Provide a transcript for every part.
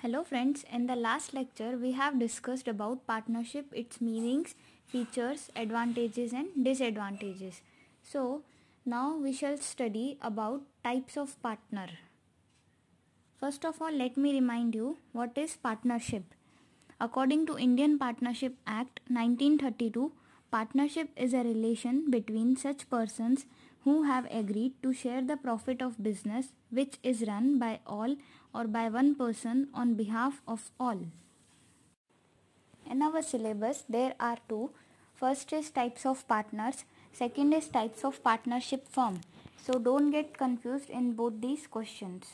Hello friends, in the last lecture we have discussed about partnership, its meanings, features, advantages and disadvantages. So now we shall study about types of partner. First of all, let me remind you what is partnership. According to Indian Partnership Act 1932, partnership is a relation between such persons who have agreed to share the profit of business which is run by all or by one person on behalf of all. In our syllabus, there are two. First is types of partners, second is types of partnership firm. So don't get confused in both these questions.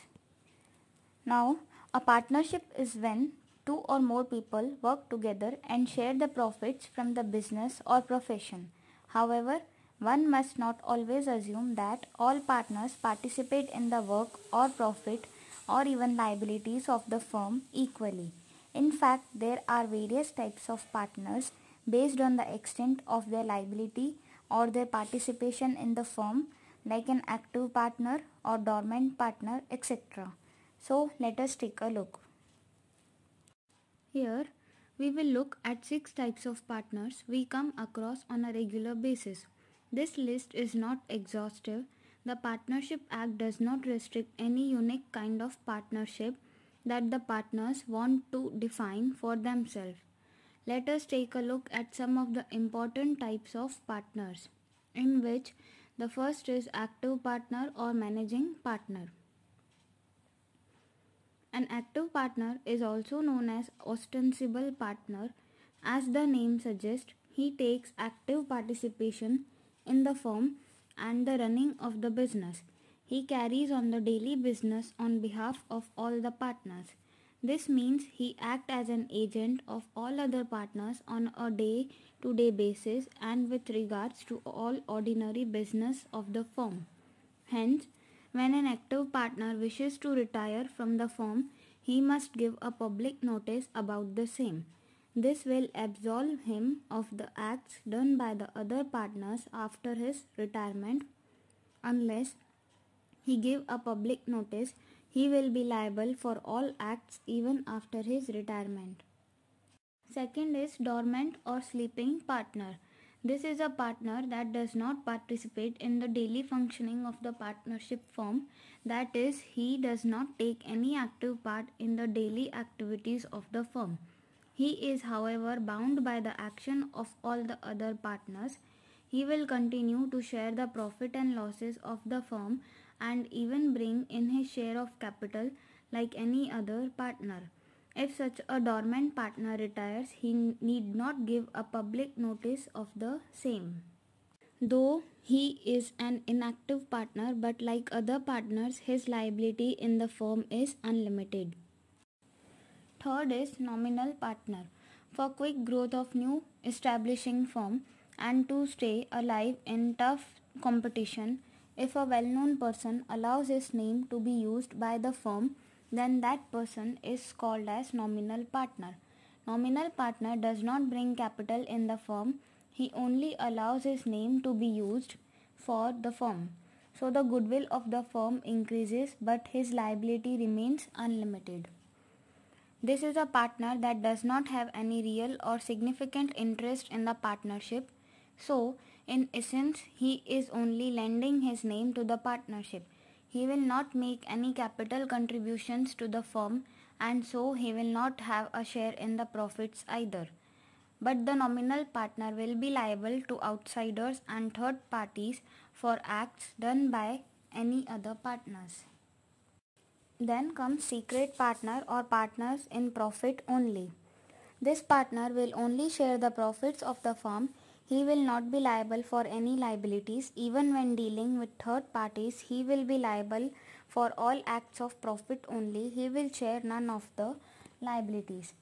Now, a partnership is when two or more people work together and share the profits from the business or profession. However, one must not always assume that all partners participate in the work or profit or even liabilities of the firm equally. In fact, there are various types of partners based on the extent of their liability or their participation in the firm, like an active partner or dormant partner, etc. So let us take a look. Here we will look at 6 types of partners we come across on a regular basis. This list is not exhaustive. The Partnership Act does not restrict any unique kind of partnership that the partners want to define for themselves. Let us take a look at some of the important types of partners, in which the first is active partner or managing partner. An active partner is also known as ostensible partner. As the name suggests, he takes active participation in the firm and the running of the business. He carries on the daily business on behalf of all the partners. This means he acts as an agent of all other partners on a day-to-day basis and with regards to all ordinary business of the firm. Hence, when an active partner wishes to retire from the firm, he must give a public notice about the same. This will absolve him of the acts done by the other partners after his retirement. Unless he give a public notice, he will be liable for all acts even after his retirement. Second is dormant or sleeping partner. This is a partner that does not participate in the daily functioning of the partnership firm. That is, he does not take any active part in the daily activities of the firm. He is, however, bound by the action of all the other partners. He will continue to share the profit and losses of the firm and even bring in his share of capital like any other partner. If such a dormant partner retires, he need not give a public notice of the same. Though he is an inactive partner, but like other partners, his liability in the firm is unlimited. Third is nominal partner. For quick growth of new establishing firm and to stay alive in tough competition, if a well-known person allows his name to be used by the firm, then that person is called as nominal partner. Nominal partner does not bring capital in the firm. He only allows his name to be used for the firm. So the goodwill of the firm increases, but his liability remains unlimited. This is a partner that does not have any real or significant interest in the partnership. So, in essence, he is only lending his name to the partnership. He will not make any capital contributions to the firm, and so he will not have a share in the profits either. But the nominal partner will be liable to outsiders and third parties for acts done by any other partners. Then comes secret partner or partners in profit only. This partner will only share the profits of the firm. He will not be liable for any liabilities. Even when dealing with third parties, he will be liable for all acts of profit only. He will share none of the liabilities.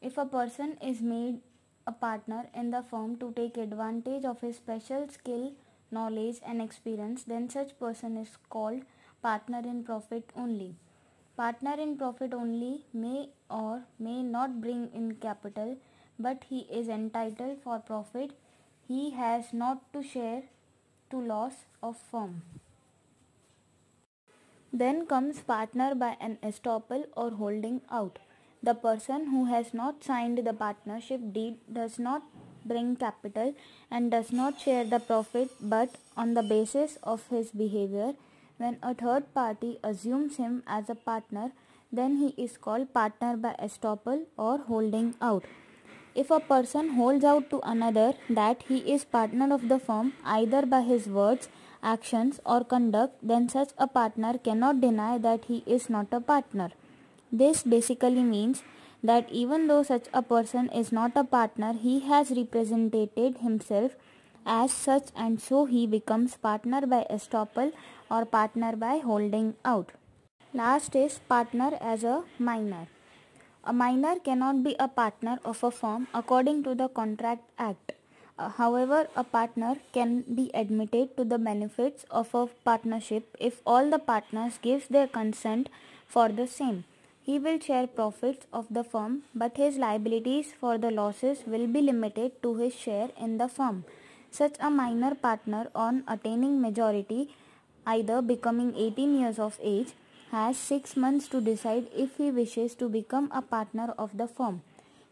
If a person is made a partner in the firm to take advantage of his special skill, knowledge and experience, then such person is called partner in profit only. Partner in profit only may or may not bring in capital, but he is entitled for profit. He has not to share to loss of firm. Then comes partner by an estoppel or holding out. The person who has not signed the partnership deed does not bring capital and does not share the profit, but on the basis of his behavior, when a third party assumes him as a partner, then he is called partner by estoppel or holding out. If a person holds out to another that he is partner of the firm either by his words, actions or conduct, then such a partner cannot deny that he is not a partner. This basically means that even though such a person is not a partner, he has represented himself as such, and so he becomes partner by estoppel or partner by holding out. Last is partner as a minor. A minor cannot be a partner of a firm according to the Contract Act. However, a partner can be admitted to the benefits of a partnership if all the partners give their consent for the same. He will share profits of the firm, but his liabilities for the losses will be limited to his share in the firm. Such a minor partner, on attaining majority, either becoming 18 years of age, has 6 months to decide if he wishes to become a partner of the firm.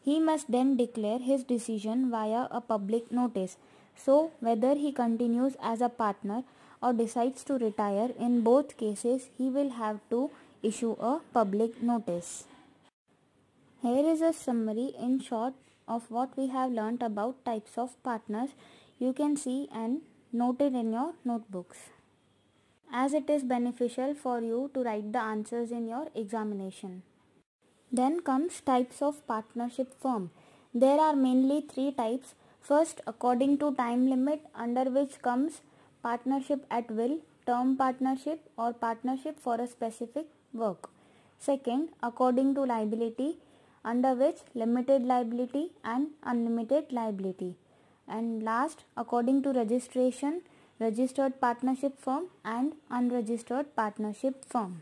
He must then declare his decision via a public notice. So, whether he continues as a partner or decides to retire, in both cases he will have to issue a public notice. Here is a summary in short of what we have learnt about types of partners. You can see and note it in your notebooks, as it is beneficial for you to write the answers in your examination. Then comes types of partnership firm. There are mainly 3 types. First, according to time limit, under which comes partnership at will, term partnership or partnership for a specific work. Second, according to liability, under which limited liability and unlimited liability. And last, according to registration, registered partnership firm and unregistered partnership firm.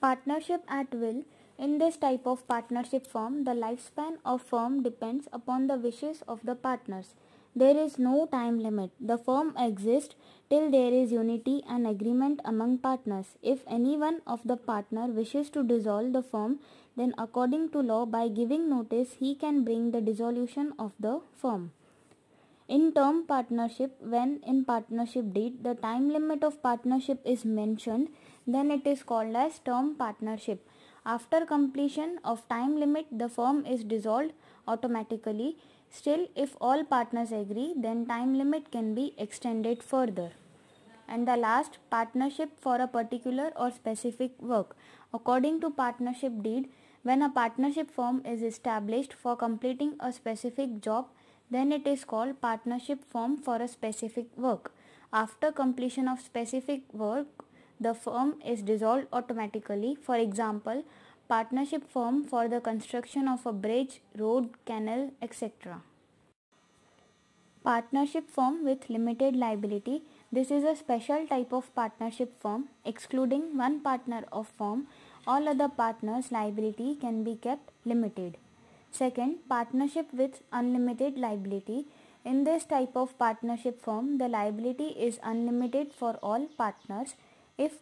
Partnership at will. In this type of partnership firm, the lifespan of firm depends upon the wishes of the partners. There is no time limit. The firm exists till there is unity and agreement among partners. If any one of the partner wishes to dissolve the firm, then according to law, by giving notice, he can bring the dissolution of the firm. In term partnership, when in partnership deed the time limit of partnership is mentioned, then it is called as term partnership. After completion of time limit, the firm is dissolved automatically. Still, if all partners agree, then time limit can be extended further. And the last, partnership for a particular or specific work. According to partnership deed, when a partnership firm is established for completing a specific job, then it is called partnership firm for a specific work. After completion of specific work, the firm is dissolved automatically. For example, partnership firm for the construction of a bridge, road, canal, etc. Partnership firm with limited liability. This is a special type of partnership firm. Excluding one partner of firm, all other partners' liability can be kept limited. Second, partnership with unlimited liability. In this type of partnership firm, the liability is unlimited for all partners. If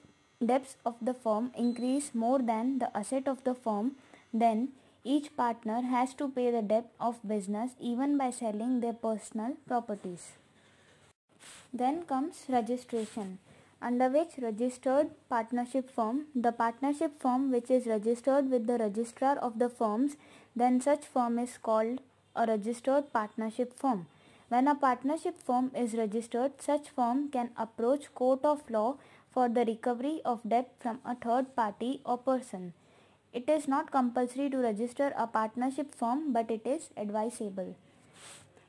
debts of the firm increase more than the asset of the firm, then each partner has to pay the debt of business even by selling their personal properties. Then comes registration, under which registered partnership firm, the partnership firm which is registered with the registrar of the firms, then such firm is called a registered partnership firm. When a partnership firm is registered, such firm can approach court of law for the recovery of debt from a third party or person. It is not compulsory to register a partnership firm, but it is advisable.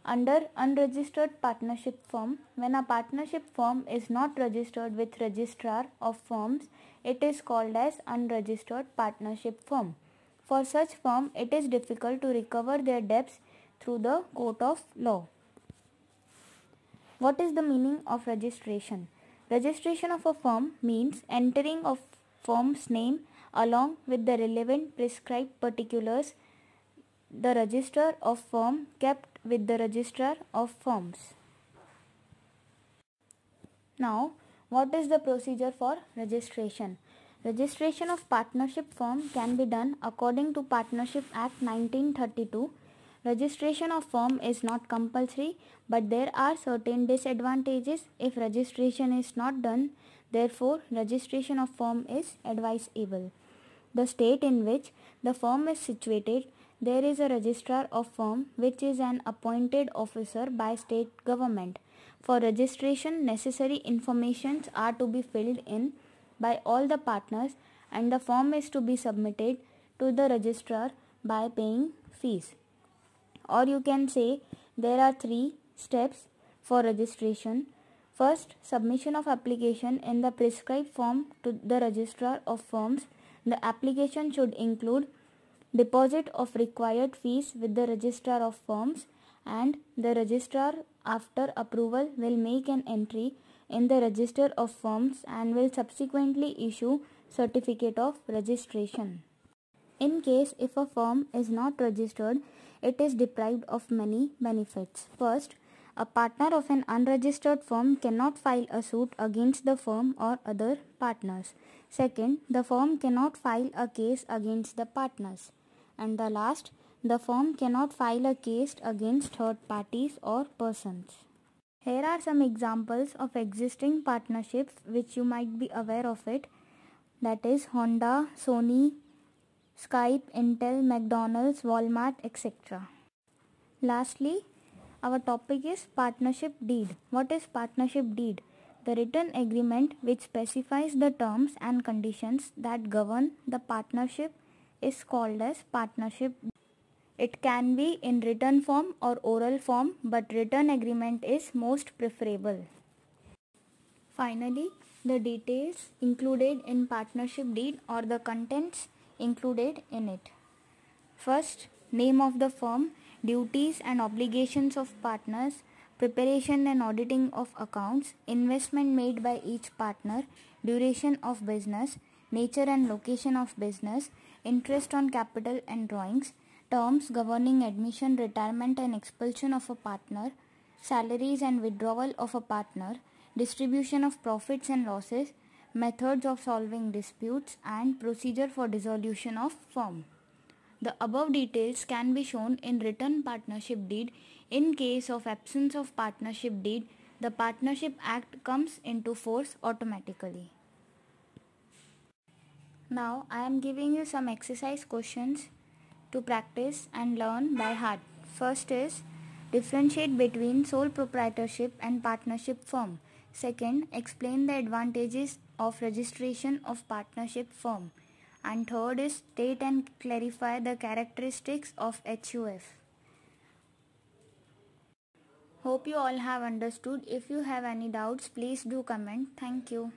Under unregistered partnership firm, when a partnership firm is not registered with registrar of firms, it is called as unregistered partnership firm. For such firm, it is difficult to recover their debts through the court of law. What is the meaning of registration? Registration of a firm means entering of firm's name along with the relevant prescribed particulars, the register of firm kept with the registrar of firms. Now, what is the procedure for registration? Registration of partnership firm can be done according to Partnership Act 1932. Registration of firm is not compulsory, but there are certain disadvantages if registration is not done. Therefore, registration of firm is advisable. The state in which the firm is situated, there is a registrar of firm which is an appointed officer by state government. For registration, necessary informations are to be filled in by all the partners and the form is to be submitted to the registrar by paying fees. Or you can say there are 3 steps for registration. First, submission of application in the prescribed form to the registrar of firms. The application should include deposit of required fees with the registrar of firms, and the registrar after approval will make an entry in the register of firms and will subsequently issue certificate of registration. In case if a firm is not registered, it is deprived of many benefits. First, a partner of an unregistered firm cannot file a suit against the firm or other partners. Second, the firm cannot file a case against the partners. And the last, the firm cannot file a case against third parties or persons. Here are some examples of existing partnerships which you might be aware of it. That is Honda, Sony, Skype, Intel, McDonald's, Walmart, etc. Lastly, our topic is partnership deed. What is partnership deed? The written agreement which specifies the terms and conditions that govern the partnership is called as partnership. It can be in written form or oral form, but written agreement is most preferable. Finally, the details included in partnership deed or the contents included in it. First, name of the firm, duties and obligations of partners, preparation and auditing of accounts, investment made by each partner, duration of business, nature and location of business, interest on capital and drawings, terms governing admission, retirement and expulsion of a partner, salaries and withdrawal of a partner, distribution of profits and losses, methods of solving disputes, and procedure for dissolution of firm. The above details can be shown in written partnership deed. In case of absence of partnership deed, the Partnership Act comes into force automatically. Now I am giving you some exercise questions to practice and learn by heart. First is differentiate between sole proprietorship and partnership firm. Second, explain the advantages of registration of partnership firm. And third is state and clarify the characteristics of HUF. Hope you all have understood. If you have any doubts, please do comment. Thank you.